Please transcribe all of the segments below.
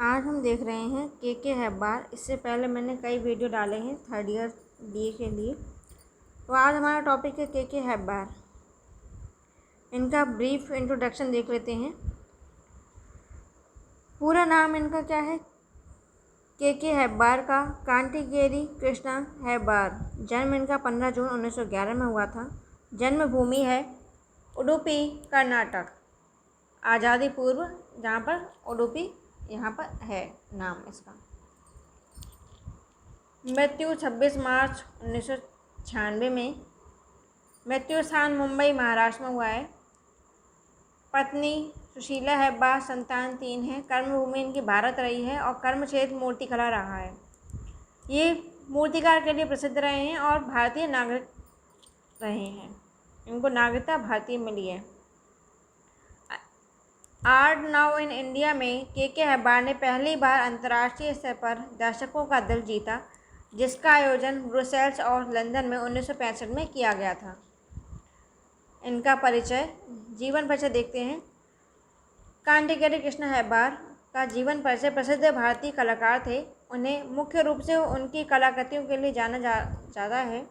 आज हम देख रहे हैं के हैब्बार। इससे पहले मैंने कई वीडियो डाले हैं थर्ड ईयर बीए के लिए। तो आज हमारा टॉपिक है के हैब्बार। इनका ब्रीफ इंट्रोडक्शन देख लेते हैं। पूरा नाम इनका क्या है? के हैब्बार का कांटीगेरी कृष्णा हैब्बार। जन्म इनका 15 जून 1911 में हुआ था। जन्मभूमि है उडुपी, कर्नाटक। आज़ादी पूर्व, जहाँ पर उडुपी यहाँ पर है नाम इसका। मृत्यु 26 मार्च 1996 में। मृत्यु स्थान मुंबई, महाराष्ट्र में हुआ है। पत्नी सुशीला हैब्बार। संतान 3 है। कर्मभूमि इनकी भारत रही है और कर्म क्षेत्र मूर्तिकला रहा है। ये मूर्तिकार के लिए प्रसिद्ध रहे हैं और भारतीय नागरिक रहे हैं। इनको नागरिकता भारतीय मिली है। आर्ट नाउ इन इंडिया में के हैब्बार ने पहली बार अंतर्राष्ट्रीय स्तर पर दर्शकों का दिल जीता, जिसका आयोजन ब्रुसेल्स और लंदन में 1965 में किया गया था। इनका परिचय, जीवन परिचय देखते हैं। कांटीगेरी कृष्णा हैब्बार का जीवन परिचय प्रसिद्ध भारतीय कलाकार थे। उन्हें मुख्य रूप से उनकी कलाकृतियों के लिए जाना जाता है।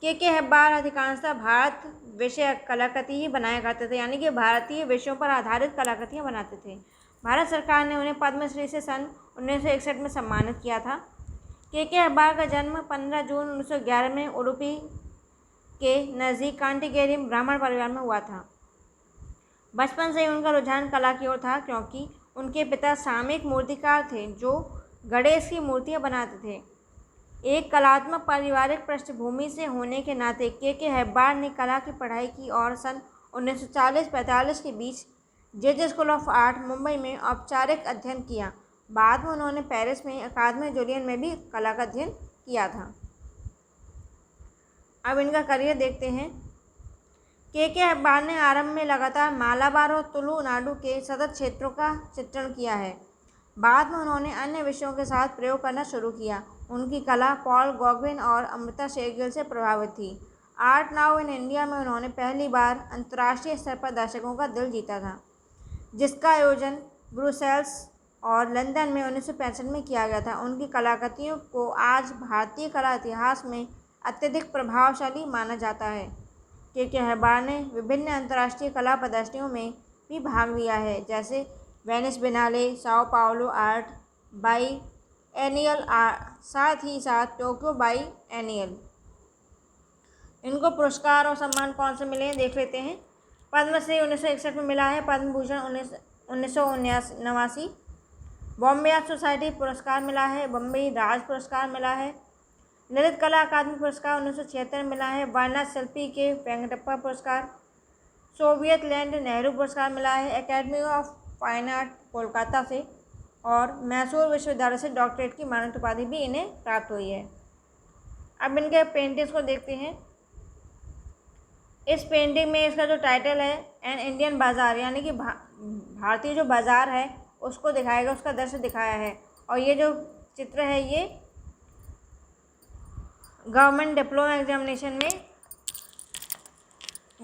के हैब्बार अधिकांशतः भारत विषय कलाकृति ही बनाया करते थे, यानी कि भारतीय विषयों पर आधारित कलाकृतियाँ बनाते थे। भारत सरकार ने उन्हें पद्मश्री से सन 1961 में सम्मानित किया था। के हैब्बार का जन्म 15 जून 1911 में उडुपी के नज़दीक कांटीगेरी ब्राह्मण परिवार में हुआ था। बचपन से ही उनका रुझान कला की ओर था, क्योंकि उनके पिता सामयिक मूर्तिकार थे जो गणेश की मूर्तियाँ बनाते थे। एक कलात्मक पारिवारिक पृष्ठभूमि से होने के नाते के हैब्बार ने कला की पढ़ाई की और सन 1940-45 के बीच जे स्कूल ऑफ आर्ट, मुंबई में औपचारिक अध्ययन किया। बाद में उन्होंने पेरिस में अकादमी जूलियन में भी कला का अध्ययन किया था। अब इनका करियर देखते हैं। के हैब्बार ने आरंभ में लगातार मालाबार और तुलुनाडु के सतत क्षेत्रों का चित्रण किया है। बाद में उन्होंने अन्य विषयों के साथ प्रयोग करना शुरू किया। उनकी कला पॉल गॉगविन और अमृता शेरगिल से प्रभावित थी। आर्ट नाउ इन इंडिया में उन्होंने पहली बार अंतर्राष्ट्रीय स्तर पर दर्शकों का दिल जीता था, जिसका आयोजन ब्रुसेल्स और लंदन में 1965 में किया गया था। उनकी कलाकृतियों को आज भारतीय कला इतिहास में अत्यधिक प्रभावशाली माना जाता है। के हैब्बार ने विभिन्न अंतर्राष्ट्रीय कला प्रदर्शनियों में भी भाग लिया है, जैसे Venice Biennale, Sao Paulo art biennial, साथ ही साथ टोक्यो बाई एनियल। इनको पुरस्कार और सम्मान कौन से मिले हैं देख लेते हैं। पद्मश्री 1961 में मिला है। पद्म भूषण 1989। बॉम्बे आर्ट सोसाइटी पुरस्कार मिला है। बम्बई राज पुरस्कार मिला है। ललित कला अकादमी पुरस्कार 1976 में मिला है। वर्णा शिल्पी के वेंकटप्पा पुरस्कार। सोवियत लैंड नेहरू पुरस्कार मिला है academy of fine art Kolkata से, और मैसूर विश्वविद्यालय से डॉक्टरेट की मानद उपाधि भी इन्हें प्राप्त हुई है। अब इनके पेंटिंग्स को देखते हैं। इस पेंटिंग में इसका जो टाइटल है एन इंडियन बाज़ार, यानी कि भारतीय जो बाज़ार है उसको दिखाएगा, उसका दृश्य दिखाया है। और ये जो चित्र है ये गवर्नमेंट डिप्लोमा एग्जामिनेशन में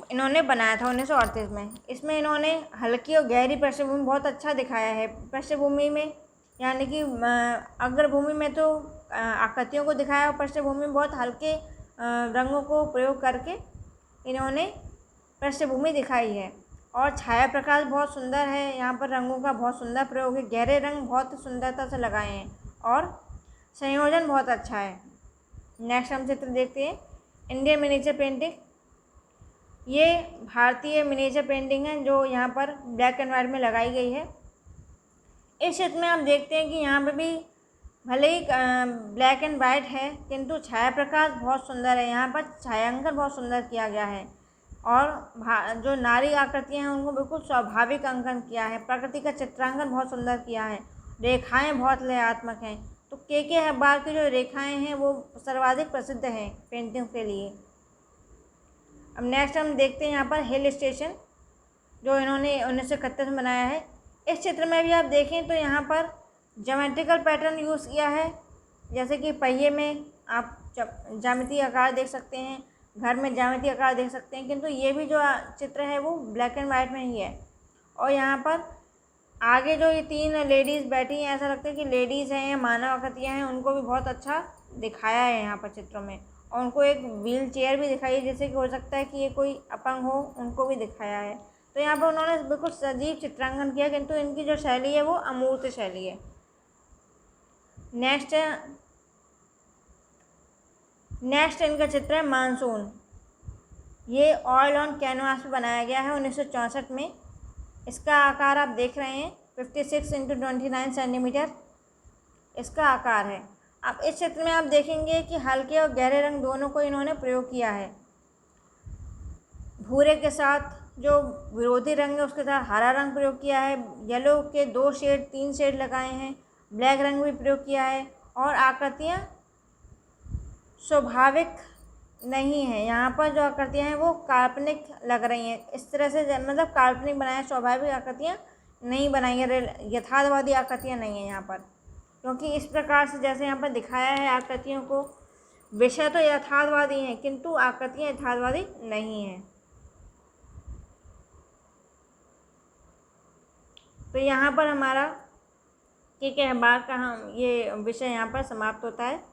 इन्होंने बनाया था 1938 में। इसमें इन्होंने हल्की और गहरी पृष्ठभूमि बहुत अच्छा दिखाया है। पृष्ठभूमि में यानी कि अग्रभूमि में तो आकृतियों को दिखाया और पृष्ठभूमि में बहुत हल्के रंगों को प्रयोग करके इन्होंने पृष्ठभूमि दिखाई है। और छाया प्रकाश बहुत सुंदर है, यहाँ पर रंगों का बहुत सुंदर प्रयोग है। गहरे रंग बहुत सुंदरता से लगाए हैं और संयोजन बहुत अच्छा है। नेक्स्ट हम चित्र देखते हैं। Indian miniature painting. ये भारतीय मिनिएचर पेंटिंग है जो यहाँ पर ब्लैक एंड वाइट में लगाई गई है। इस चित्र में आप देखते हैं कि यहाँ पे भी भले ही ब्लैक एंड वाइट है, किंतु छाया प्रकाश बहुत सुंदर है। यहाँ पर छायांकन बहुत सुंदर किया गया है और जो नारी आकृतियाँ हैं उनको बिल्कुल स्वाभाविक अंकन किया है। प्रकृति का चित्रांकन बहुत सुंदर किया है। रेखाएँ बहुत लयात्मक हैं। तो के हैब्बार की जो रेखाएँ हैं वो सर्वाधिक प्रसिद्ध हैं पेंटिंग के लिए। अब नेक्स्ट हम देखते हैं यहाँ पर हिल स्टेशन, जो इन्होंने 1931 में बनाया है। इस चित्र में भी आप देखें तो यहाँ पर ज्योमेट्रिकल पैटर्न यूज़ किया है, जैसे कि पहिए में आप ज्यामितीय आकार देख सकते हैं, घर में ज्यामितीय आकार देख सकते हैं, किंतु ये भी जो चित्र है वो ब्लैक एंड वाइट में ही है। और यहाँ पर आगे जो ये 3 लेडीज़ बैठी हैं, ऐसा लगता है कि लेडीज़ हैं या मानव आकृतियाँ हैं, उनको भी बहुत अच्छा दिखाया है यहाँ पर चित्रों में। और उनको एक व्हील चेयर भी दिखाई है, जैसे कि हो सकता है कि ये कोई अपंग हो, उनको भी दिखाया है। तो यहाँ पर उन्होंने बिल्कुल सजीव चित्रांकन किया, किंतु इनकी जो शैली है वो अमूर्त शैली है। नेक्स्ट इनका चित्र है मानसून। ये ऑयल ऑन कैनवास पे बनाया गया है 1964 में। इसका आकार आप देख रहे हैं 56 इंटू 29 सेंटीमीटर इसका आकार है। अब इस चित्र में आप देखेंगे कि हल्के और गहरे रंग दोनों को इन्होंने प्रयोग किया है। भूरे के साथ जो विरोधी रंग है उसके साथ हरा रंग प्रयोग किया है। येलो के 2 शेड 3 शेड लगाए हैं। ब्लैक रंग भी प्रयोग किया है। और आकृतियाँ स्वाभाविक नहीं है, यहाँ पर जो आकृतियाँ हैं वो काल्पनिक लग रही हैं। इस तरह से मतलब काल्पनिक बनाया, स्वाभाविक आकृतियाँ नहीं बनाई है, यथार्थवादी आकृतियाँ नहीं हैं यहाँ पर। क्योंकि इस प्रकार से जैसे यहाँ पर दिखाया है आकृतियों को, विषय तो यथार्थवादी हैं किंतु आकृतियाँ यथार्थवादी नहीं हैं। तो यहाँ पर हमारा ठीक है बात का हम ये विषय यहाँ पर समाप्त होता है।